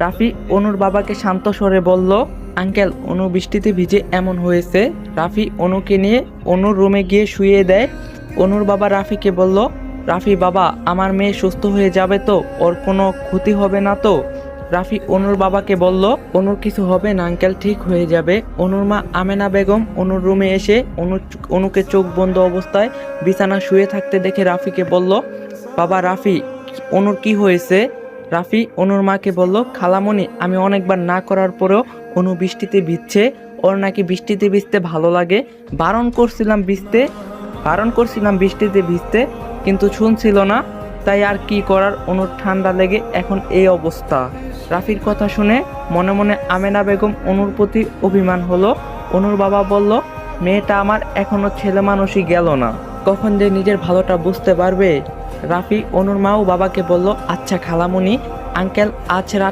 রাফি অনুর বাবাকে শান্ত স্বরে বলল, আঙ্কেল অনু বৃষ্টিতে ভিজে এমন হয়েছে। রাফি অনুকে নিয়ে অনুর রুমে গিয়ে শুয়ে দেয়। অনুর বাবা রাফিকে বলল, রাফি বাবা, আমার মেয়ে সুস্থ হয়ে যাবে তো? ওর কোনো ক্ষতি হবে না তো? রাফি অনুর বাবাকে বলল, অনুর কিছু হবে না আঙ্কেল, ঠিক হয়ে যাবে। অনুর মা আমেনা বেগম অনুর রুমে এসে অনুকে চোখ বন্ধ অবস্থায় বিছানা শুয়ে থাকতে দেখে রাফিকে বলল, বাবা রাফি, অনুর কি হয়েছে? রাফি অনুর মাকে বলল, খালামণি, আমি অনেকবার না করার পরেও অনু বৃষ্টিতে ভিজছে। ওর নাকি বৃষ্টিতে ভিজতে ভালো লাগে। বারণ করছিলাম বৃষ্টিতে ভিজতে, কিন্তু শুনছিল না। তাই আর কি করার, অনুর ঠান্ডা লেগে এখন এই অবস্থা। রাফির কথা শুনে মনে মনে আমেনা বেগম অনুর প্রতি অভিমান হলো। অনুর বাবা বলল, মেয়েটা আমার এখনো ছেলে মানুষই গেল না, কখন যে নিজের ভালোটা বুঝতে পারবে। রাফি অনুর মাও বাবাকে বলল, আচ্ছা খালামণি, আঙ্কেল আজ রাত